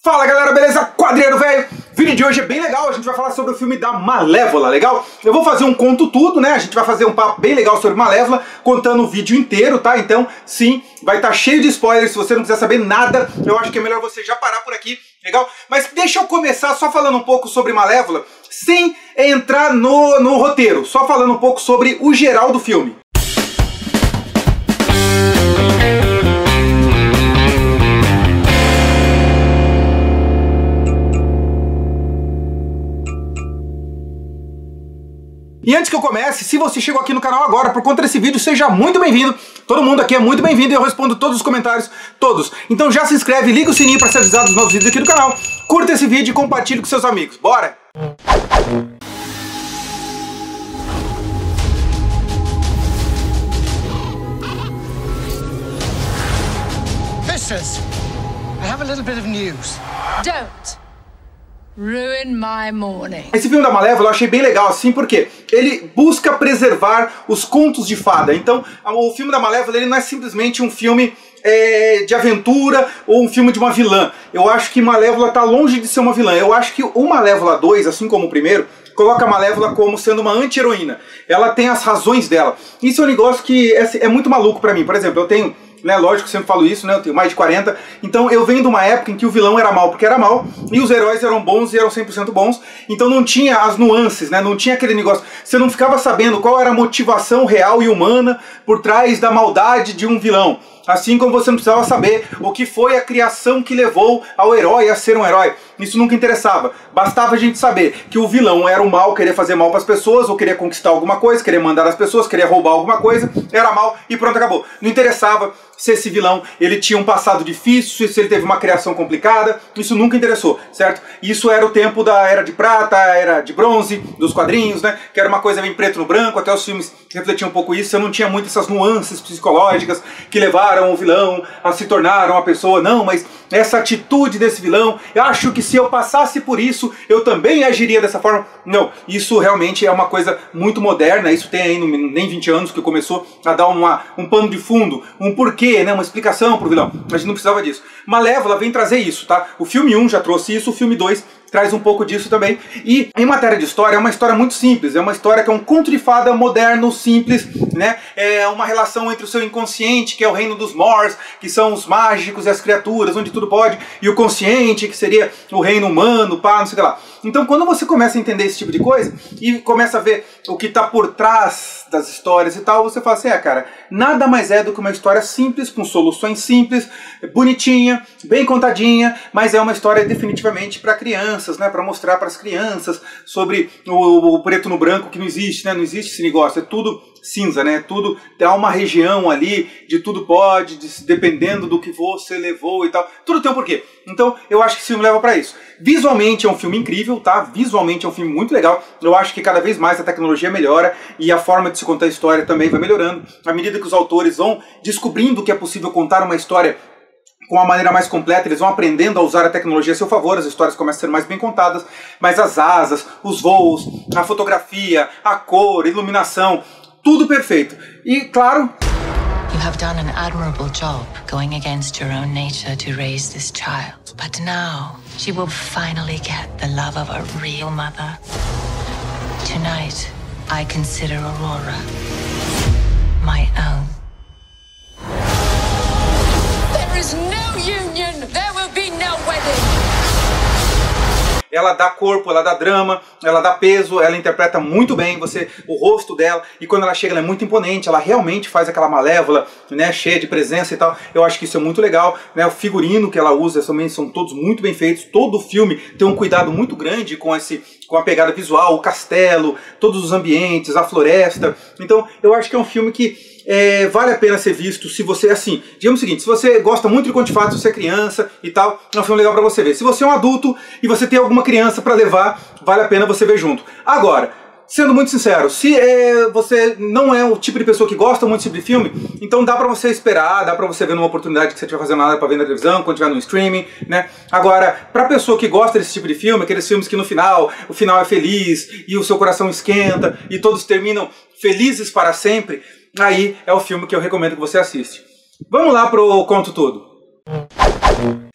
Fala galera, beleza? Quadreiro velho! O vídeo de hoje é bem legal, a gente vai falar sobre o filme da Malévola, legal? Eu vou fazer um conto tudo, né? A gente vai fazer um papo bem legal sobre Malévola, contando o vídeo inteiro, tá? Então, sim, vai estar cheio de spoilers, se você não quiser saber nada, eu acho que é melhor você já parar por aqui, legal? Mas deixa eu começar só falando um pouco sobre Malévola, sem entrar no roteiro, só falando um pouco sobre o geral do filme. E antes que eu comece, se você chegou aqui no canal agora por conta desse vídeo, seja muito bem-vindo. Todo mundo aqui é muito bem-vindo e eu respondo todos os comentários, todos. Então já se inscreve, liga o sininho para ser avisado dos novos vídeos aqui do canal. Curta esse vídeo e compartilhe com seus amigos. Bora! Mistress, I have a little bit of news. Don't ruin my morning. Esse filme da Malévola eu achei bem legal, assim, porque ele busca preservar os contos de fada. Então, o filme da Malévola ele não é simplesmente um filme de aventura ou um filme de uma vilã. Eu acho que Malévola está longe de ser uma vilã. Eu acho que o Malévola 2, assim como o primeiro, coloca a Malévola como sendo uma anti-heroína. Ela tem as razões dela. Isso é um negócio que é muito maluco pra mim. Por exemplo, eu tenho... lógico que eu sempre falo isso, né? Eu tenho mais de 40. Então eu venho de uma época em que o vilão era mal porque era mal e os heróis eram bons e eram 100% bons. Então não tinha as nuances, né? Não tinha aquele negócio. Você não ficava sabendo qual era a motivação real e humana por trás da maldade de um vilão. Assim como você não precisava saber o que foi a criação que levou ao herói a ser um herói. Isso nunca interessava. Bastava a gente saber que o vilão era o mal, querer fazer mal para as pessoas, ou querer conquistar alguma coisa, querer mandar as pessoas, querer roubar alguma coisa, era mal e pronto, acabou. Não interessava se esse vilão ele tinha um passado difícil, se ele teve uma criação complicada, isso nunca interessou, certo? Isso era o tempo da Era de Prata, a Era de Bronze, dos quadrinhos, né? Que era uma coisa bem preto no branco, até os filmes refletiam um pouco isso, você não tinha muito essas nuances psicológicas que levaram o vilão a se tornar uma pessoa, não, mas essa atitude desse vilão, eu acho que se eu passasse por isso, eu também agiria dessa forma. Não, isso realmente é uma coisa muito moderna, isso tem aí nem 20 anos que começou a dar um pano de fundo, um porquê, né, uma explicação pro vilão. A gente não precisava disso. Malévola vem trazer isso, tá? O filme 1 já trouxe isso, o filme 2 traz um pouco disso também. E em matéria de história, é uma história muito simples. É uma história que é um conto de fada moderno, simples, né? É uma relação entre o seu inconsciente, que é o reino dos Mors, que são os mágicos e as criaturas, onde tudo pode, e o consciente, que seria o reino humano, pá, não sei o que lá. Então, quando você começa a entender esse tipo de coisa, e começa a ver o que está por trás das histórias e tal, você fala assim, cara, nada mais é do que uma história simples, com soluções simples, bonitinha, bem contadinha, mas é uma história definitivamente para crianças, né, para mostrar para as crianças sobre o preto no branco, que não existe, né, não existe esse negócio, é tudo cinza, né, tudo, há uma região ali de tudo pode, dependendo do que você levou e tal, tudo tem um porquê. Então eu acho que esse filme leva para isso. Visualmente é um filme incrível, tá? Visualmente é um filme muito legal. Eu acho que cada vez mais a tecnologia melhora e a forma de se contar a história também vai melhorando. À medida que os autores vão descobrindo que é possível contar uma história com uma maneira mais completa, eles vão aprendendo a usar a tecnologia a seu favor, as histórias começam a ser mais bem contadas, mas as asas, os voos, a fotografia, a cor, a iluminação, tudo perfeito. E claro... You have done an admirable job going against your own nature to raise this child. But now, she will finally get the love of a real mother. Tonight, I consider Aurora my own. There is no union. There will be no wedding. Ela dá corpo, ela dá drama, ela dá peso, ela interpreta muito bem o rosto dela, e quando ela chega ela é muito imponente, ela realmente faz aquela Malévola, né, cheia de presença e tal. Eu acho que isso é muito legal, né, o figurino que ela usa também são todos muito bem feitos, todo o filme tem um cuidado muito grande com a pegada visual, o castelo, todos os ambientes, a floresta. Então eu acho que é um filme que vale a pena ser visto se você, assim, digamos o seguinte, se você gosta muito de conto de fadas, se você é criança e tal, é um filme legal pra você ver. Se você é um adulto e você tem alguma criança pra levar, vale a pena você ver junto. Agora, sendo muito sincero, se você não é o tipo de pessoa que gosta muito desse tipo de filme, então dá pra você esperar, dá pra você ver numa oportunidade que você estiver fazendo nada pra ver na televisão, quando estiver no streaming, né? Agora, pra pessoa que gosta desse tipo de filme, aqueles filmes que no final, o final é feliz e o seu coração esquenta e todos terminam felizes para sempre, aí é o filme que eu recomendo que você assiste. Vamos lá pro conto todo.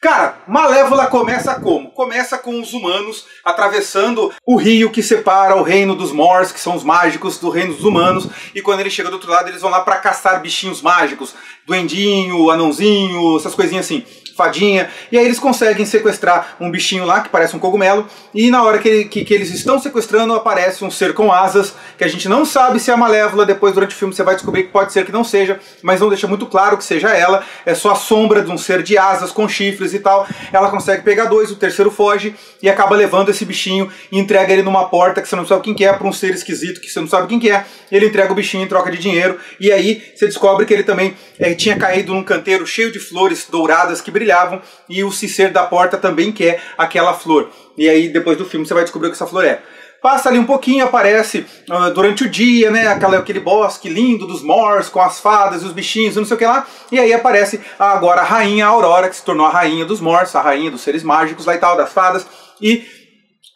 Cara, Malévola começa como? Começa com os humanos atravessando o rio que separa o reino dos Morse, que são os mágicos, do reino dos humanos, e quando ele chega do outro lado eles vão lá pra caçar bichinhos mágicos, duendinho, anãozinho, essas coisinhas assim, fadinha, e aí eles conseguem sequestrar um bichinho lá que parece um cogumelo, e na hora que eles estão sequestrando aparece um ser com asas, que a gente não sabe se é a Malévola. Depois durante o filme você vai descobrir que pode ser que não seja, mas não deixa muito claro que seja ela, é só a sombra de um ser de asas com chifres e tal. Ela consegue pegar dois, o terceiro foge e acaba levando esse bichinho e entrega ele numa porta que você não sabe quem que é, para um ser esquisito que você não sabe quem que é. Ele entrega o bichinho em troca de dinheiro, e aí você descobre que ele também tinha caído num canteiro cheio de flores douradas que brilhavam, e o ser da porta também quer aquela flor. E aí depois do filme você vai descobrir o que essa flor é. Passa ali um pouquinho, aparece durante o dia, né, aquele bosque lindo dos Morse, com as fadas e os bichinhos e não sei o que lá. E aí aparece agora a rainha Aurora, que se tornou a rainha dos Morse, a rainha dos seres mágicos lá e tal, das fadas. E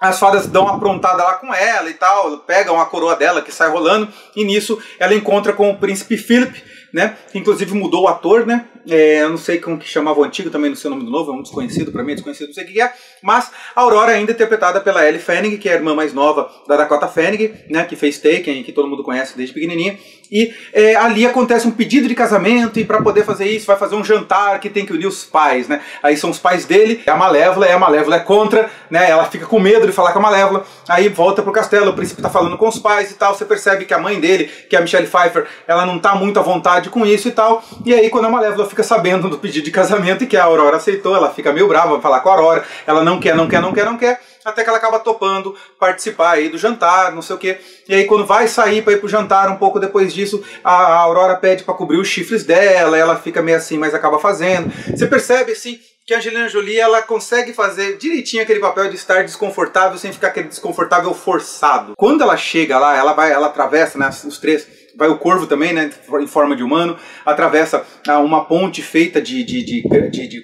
as fadas dão uma aprontada lá com ela e tal, pegam a coroa dela que sai rolando, e nisso ela encontra com o príncipe Philip, né, que inclusive mudou o ator, né, eu não sei como que chamava o antigo, também não sei o nome do novo, é um desconhecido pra mim, desconhecido, não sei o que é, mas a Aurora ainda é interpretada pela Ellie Fanning, que é a irmã mais nova da Dakota Fanning, né, que fez Taken, que todo mundo conhece desde pequenininha, e ali acontece um pedido de casamento, e para poder fazer isso vai fazer um jantar que tem que unir os pais, né, aí são os pais dele, a Malévola é contra, né, ela fica com medo de falar com a Malévola, aí volta pro castelo, o príncipe tá falando com os pais e tal, você percebe que a mãe dele, que é a Michelle Pfeiffer, ela não tá muito à vontade com isso e tal, e aí quando a Malévola fica sabendo do pedido de casamento e que a Aurora aceitou, ela fica meio brava, vai falar com a Aurora, ela não quer, até que ela acaba topando participar aí do jantar, não sei o que, e aí quando vai sair para ir pro jantar, um pouco depois disso, a Aurora pede para cobrir os chifres dela, ela fica meio assim, mas acaba fazendo. Você percebe assim que a Angelina Jolie, ela consegue fazer direitinho aquele papel de estar desconfortável sem ficar aquele desconfortável forçado. Quando ela chega lá, ela atravessa, né, os três, vai o corvo também, né, em forma de humano, atravessa uma ponte feita de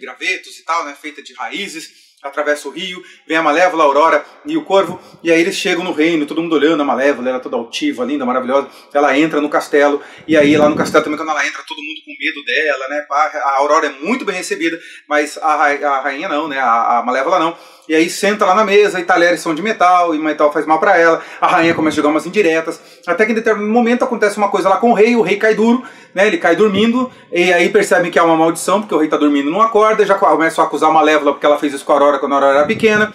gravetos e tal, né, feita de raízes, atravessa o rio, vem a Malévola, a Aurora e o Corvo, e aí eles chegam no reino, todo mundo olhando a Malévola, ela toda altiva, linda, maravilhosa, ela entra no castelo, e aí lá no castelo também, quando ela entra, todo mundo com medo dela, né, a Aurora é muito bem recebida, mas a rainha não, né, a Malévola não, e aí senta lá na mesa, e talheres são de metal, e metal faz mal pra ela, a rainha começa a jogar umas indiretas, até que em determinado momento acontece uma coisa lá com o rei cai duro, né, ele cai dormindo, e aí percebem que é uma maldição, porque o rei tá dormindo e não acorda, já começam a acusar a Malévola porque ela fez isso com a Aurora quando a Aurora era pequena.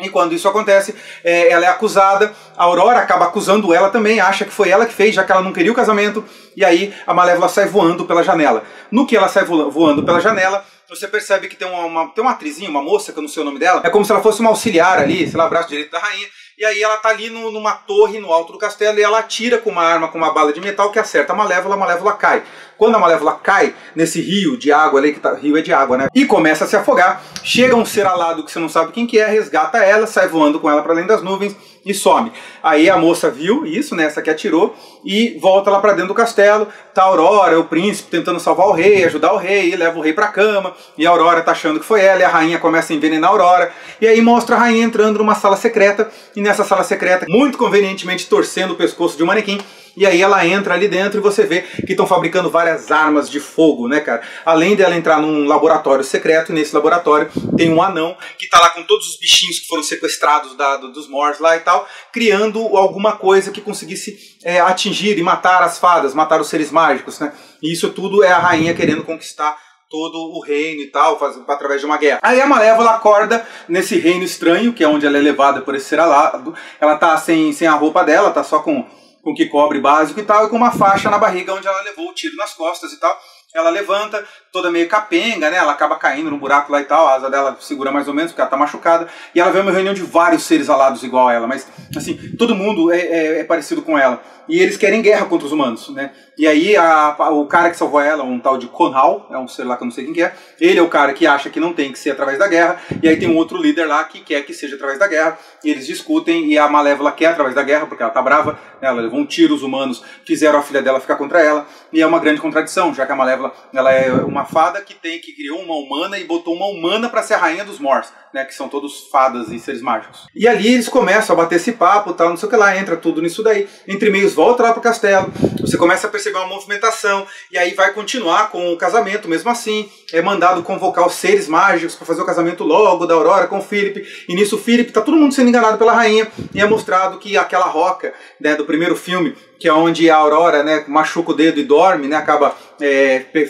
E quando isso acontece, ela é acusada, a Aurora acaba acusando ela também, acha que foi ela que fez, já que ela não queria o casamento, e aí a Malévola sai voando pela janela. No que ela sai voando pela janela, você percebe que tem uma atrizinha, uma moça, que eu não sei o nome dela, é como se ela fosse uma auxiliar ali, sei lá, braço direito da rainha, e aí ela tá ali numa torre no alto do castelo, e ela atira com uma arma, com uma bala de metal que acerta a Malévola cai. Quando a Malévola cai nesse rio de água ali, rio é de água, né? E começa a se afogar, chega um ser alado que você não sabe quem que é, resgata ela, sai voando com ela para além das nuvens e some. Aí a moça viu isso, né, essa que atirou, e volta lá para dentro do castelo, tá a Aurora, o príncipe tentando salvar o rei, ajudar o rei, e leva o rei pra cama, e a Aurora tá achando que foi ela, e a rainha começa a envenenar a Aurora, e aí mostra a rainha entrando numa sala secreta, e nessa sala secreta, muito convenientemente torcendo o pescoço de um manequim, e aí ela entra ali dentro e você vê que estão fabricando várias armas de fogo, né, cara? Além dela entrar num laboratório secreto, e nesse laboratório tem um anão que tá lá com todos os bichinhos que foram sequestrados dos Morse lá e tal, criando alguma coisa que conseguisse atingir e matar as fadas, matar os seres mágicos, né? E isso tudo é a rainha querendo conquistar todo o reino e tal, através de uma guerra. Aí a Malévola acorda nesse reino estranho, que é onde ela é levada por esse ser alado. Ela tá sem a roupa dela, tá só com o que cobre básico e tal, e com uma faixa na barriga onde ela levou o tiro nas costas e tal. Ela levanta, toda meio capenga, né? Ela acaba caindo num buraco lá e tal, a asa dela segura mais ou menos, porque ela tá machucada, e ela vê uma reunião de vários seres alados igual a ela, mas, assim, todo mundo é parecido com ela. E eles querem guerra contra os humanos, né? E aí o cara que salvou ela, um tal de Conal, é um ser lá que eu não sei quem que é, ele é o cara que acha que não tem que ser através da guerra, e aí tem um outro líder lá que quer que seja através da guerra, e eles discutem, e a Malévola quer através da guerra, porque ela tá brava, né? Ela levou um tiro, os humanos fizeram a filha dela ficar contra ela, e é uma grande contradição, já que a Malévola, ela é uma fada que criou uma humana e botou uma humana para ser a rainha dos Morse. né, que são todos fadas e seres mágicos. E ali eles começam a bater esse papo, tal, não sei o que lá, entra tudo nisso daí. Entre meios volta lá pro castelo, você começa a perceber uma movimentação, e aí vai continuar com o casamento, mesmo assim. É mandado convocar os seres mágicos para fazer o casamento logo da Aurora com o Philip. E nisso o Philip, tá todo mundo sendo enganado pela rainha, e é mostrado que aquela roca, né, do primeiro filme, que é onde a Aurora, né, machuca o dedo e dorme, né, acaba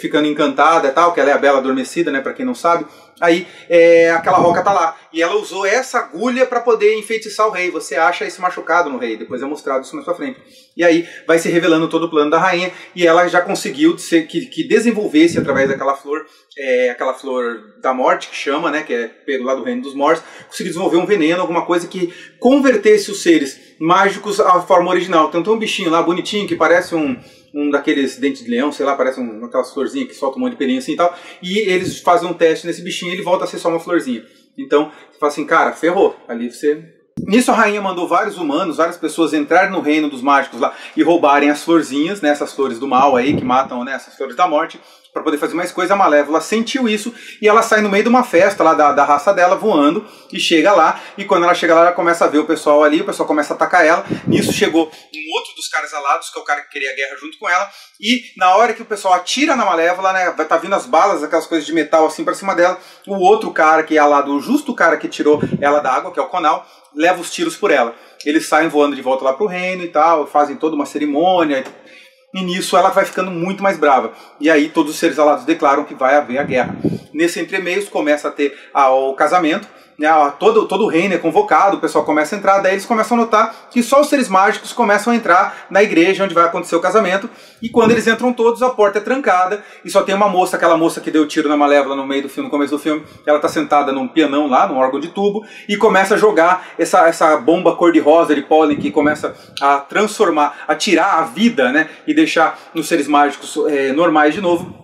ficando encantada e tal, que ela é a Bela Adormecida, né, para quem não sabe. Aí aquela roca tá lá, e ela usou essa agulha para poder enfeitiçar o rei. Você acha esse machucado no rei, depois é mostrado isso mais pra frente. E aí vai se revelando todo o plano da rainha, e ela já conseguiu que desenvolvesse através daquela flor, aquela flor da morte, que chama, né, que é pego lá do reino dos mortos, conseguiu desenvolver um veneno, alguma coisa que convertesse os seres mágicos à forma original. Então tem um bichinho lá bonitinho que parece um daqueles dentes de leão, sei lá, parece aquelas florzinhas que soltam um monte de pelinho assim e tal, e eles fazem um teste nesse bichinho e ele volta a ser só uma florzinha. Então, você fala assim, cara, ferrou. Ali você... Nisso a rainha mandou vários humanos, várias pessoas entrarem no reino dos mágicos lá e roubarem as florzinhas, né, essas flores do mal aí, que matam, né, essas flores da morte, para poder fazer mais coisa. A Malévola sentiu isso e ela sai no meio de uma festa lá da raça dela, voando, e chega lá, e quando ela chega lá, ela começa a ver o pessoal ali, o pessoal começa a atacar ela. Nisso chegou um outro dos caras alados, que é o cara que queria a guerra junto com ela, e na hora que o pessoal atira na Malévola, né, vai tá vindo as balas, aquelas coisas de metal assim pra cima dela, o outro cara que é alado, o justo cara que tirou ela da água, que é o Conal, leva os tiros por ela. Eles saem voando de volta lá pro reino e tal, fazem toda uma cerimônia, e nisso ela vai ficando muito mais brava. E aí todos os seres alados declaram que vai haver a guerra. Nesse entremeios começa a ter o casamento, né, todo o reino é convocado, o pessoal começa a entrar, daí eles começam a notar que só os seres mágicos começam a entrar na igreja onde vai acontecer o casamento, e quando eles entram todos, a porta é trancada, e só tem uma moça, aquela moça que deu tiro na Malévola no meio do filme, no começo do filme, ela tá sentada num pianão lá, num órgão de tubo, e começa a jogar essa bomba cor-de-rosa de pólen que começa a transformar, a tirar a vida, né, e deixar os seres mágicos normais de novo.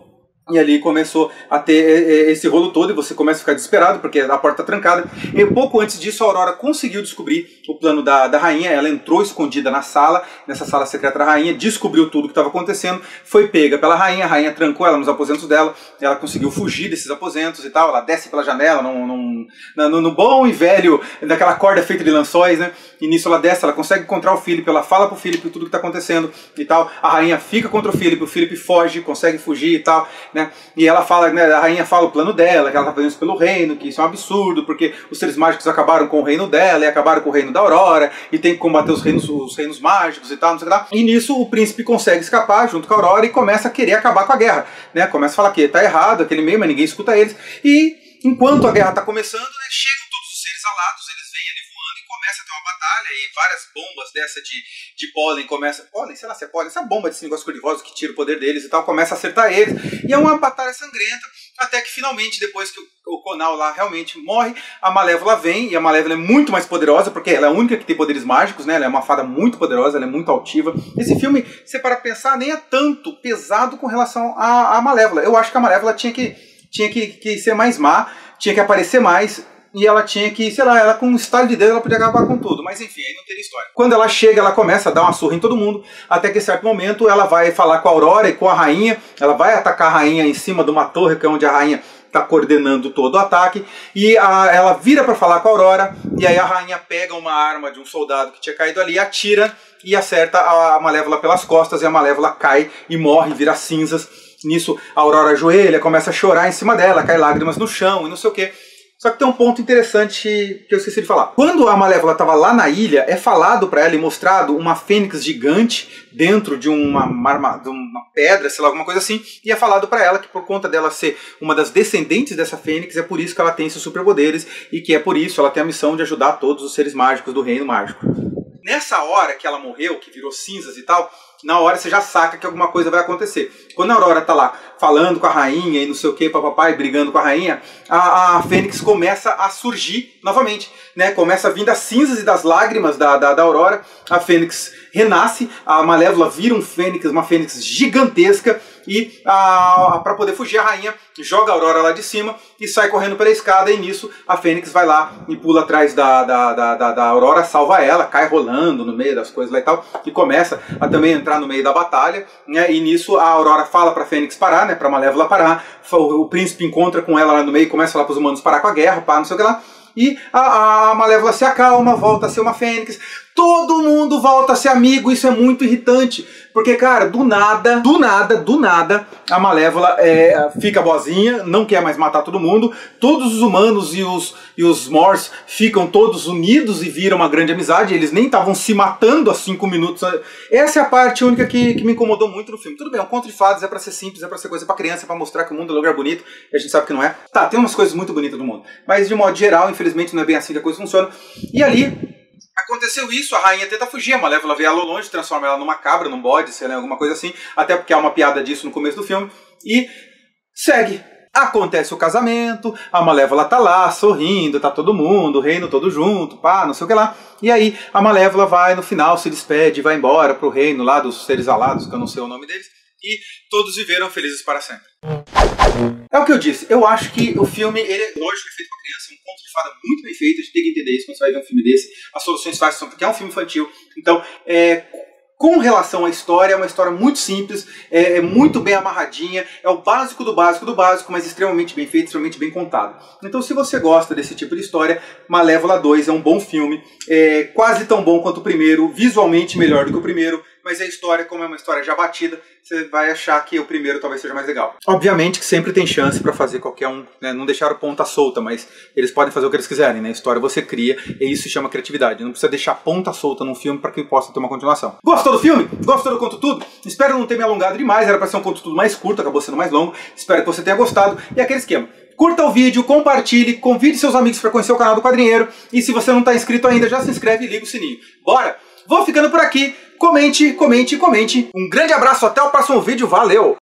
E ali começou a ter esse rolo todo, e você começa a ficar desesperado, porque a porta está trancada. E pouco antes disso, a Aurora conseguiu descobrir o plano da rainha. Ela entrou escondida na sala, nessa sala secreta da rainha, descobriu tudo o que estava acontecendo, foi pega pela rainha, a rainha trancou ela nos aposentos dela, ela conseguiu fugir desses aposentos e tal, ela desce pela janela, no bom e velho, daquela corda feita de lençóis, né? E nisso ela desce, ela consegue encontrar o Philip, ela fala pro Philip tudo o que está acontecendo e tal. A rainha fica contra o Philip foge, consegue fugir e tal, né? E ela fala, né, a rainha fala o plano dela, que ela tá fazendo isso pelo reino, que isso é um absurdo, porque os seres mágicos acabaram com o reino dela e acabaram com o reino da Aurora, e tem que combater os reinos mágicos e tal, não sei o que lá. E nisso o príncipe consegue escapar junto com a Aurora e começa a querer acabar com a guerra, né? Começa a falar que tá errado, aquele meio, mas ninguém escuta eles. E enquanto a guerra tá começando, né, chegam todos os seres alados, eles vêm ali voando e começa a ter uma batalha, e várias bombas dessa de pólen começa... Pólen, sei lá se é pólen, essa bomba desse negócio cor-de-rosa que tira o poder deles e tal, começa a acertar eles. E é uma batalha sangrenta, até que finalmente, depois que o Conal lá realmente morre, a Malévola vem, e a Malévola é muito mais poderosa, porque ela é a única que tem poderes mágicos, né? Ela é uma fada muito poderosa, ela é muito altiva. Esse filme, se para pensar, nem é tanto pesado com relação à Malévola. Eu acho que a Malévola tinha que ser mais má, tinha que aparecer mais, e ela tinha que, sei lá, ela com um estalo de dedo ela podia acabar com tudo, mas enfim, aí não teria história. Quando ela chega, ela começa a dar uma surra em todo mundo, até que em certo momento ela vai falar com a Aurora e com a rainha, ela vai atacar a rainha em cima de uma torre, que é onde a rainha está coordenando todo o ataque, e ela vira para falar com a Aurora, e aí a rainha pega uma arma de um soldado que tinha caído ali, atira e acerta a Malévola pelas costas, e a Malévola cai e morre, vira cinzas. Nisso a Aurora ajoelha, começa a chorar em cima dela, cai lágrimas no chão e não sei o que. Só que tem um ponto interessante que eu esqueci de falar. Quando a Malévola estava lá na ilha, é falado para ela e mostrado uma fênix gigante dentro de uma pedra, sei lá, alguma coisa assim, e é falado para ela que por conta dela ser uma das descendentes dessa fênix, é por isso que ela tem esses superpoderes, e que é por isso ela tem a missão de ajudar todos os seres mágicos do reino mágico. Nessa hora que ela morreu, que virou cinzas e tal, na hora você já saca que alguma coisa vai acontecer. Quando a Aurora tá lá falando com a rainha e não sei o que, papai, brigando com a rainha, a Fênix começa a surgir novamente, né? Começa a vir das cinzas e das lágrimas da Aurora, a Fênix renasce, a Malévola vira uma Fênix gigantesca, e para poder fugir, a rainha joga a Aurora lá de cima e sai correndo pela escada, e nisso a Fênix vai lá e pula atrás da Aurora, salva ela, cai rolando no meio das coisas lá e tal, e começa a também entrar no meio da batalha, né? E nisso a Aurora fala pra Fênix parar, né? Pra Malévola parar, o príncipe encontra com ela lá no meio e começa a falar pros humanos parar com a guerra, não sei o que lá. e a Malévola se acalma, volta a ser uma fênix, todo mundo volta a ser amigo, isso é muito irritante, porque, cara, do nada, a Malévola fica boazinha, não quer mais matar todo mundo, todos os humanos e os Morse ficam todos unidos e viram uma grande amizade, eles nem estavam se matando há 5 minutos. Essa é a parte única que me incomodou muito no filme. Tudo bem, é um conto de fadas, é pra ser simples, é pra ser coisa pra criança, é pra mostrar que o mundo é um lugar bonito, e a gente sabe que não é. Tá, tem umas coisas muito bonitas no mundo, mas de modo geral, infelizmente, não é bem assim que a coisa funciona. E ali aconteceu isso, a rainha tenta fugir, a Malévola vê ela ao longe, transforma ela numa cabra, num bode, sei lá, alguma coisa assim, até porque há uma piada disso no começo do filme, e segue. Acontece o casamento, a Malévola tá lá, sorrindo, tá todo mundo, o reino todo junto, pá, não sei o que lá. E aí a Malévola vai, no final, se despede, vai embora pro reino lá dos seres alados, que eu não sei o nome deles, e todos viveram felizes para sempre. É o que eu disse, eu acho que o filme, ele é lógico, é feito pra criança, é um conto de fada muito bem feito, a gente tem que entender isso quando você vai ver um filme desse. As soluções fáceis são porque é um filme infantil, então, com relação à história, é uma história muito simples, é muito bem amarradinha, é o básico do básico do básico, mas extremamente bem feito, extremamente bem contado. Então, se você gosta desse tipo de história, Malévola 2 é um bom filme, quase tão bom quanto o primeiro, visualmente melhor do que o primeiro, mas a história, como é uma história já batida, você vai achar que o primeiro talvez seja mais legal. Obviamente que sempre tem chance para fazer qualquer um, né? Não deixaram ponta solta, mas eles podem fazer o que eles quiserem, né? A história você cria, e isso se chama criatividade. Não precisa deixar ponta solta num filme para que possa ter uma continuação. Gostou do filme? Gostou do Conto Tudo? Espero não ter me alongado demais, era para ser um Conto Tudo mais curto, acabou sendo mais longo. Espero que você tenha gostado. E aquele esquema. Curta o vídeo, compartilhe, convide seus amigos para conhecer o canal do Quadrinheiro. E se você não está inscrito ainda, já se inscreve e liga o sininho. Bora! Vou ficando por aqui. Comente, comente, comente. Um grande abraço, até o próximo vídeo. Valeu!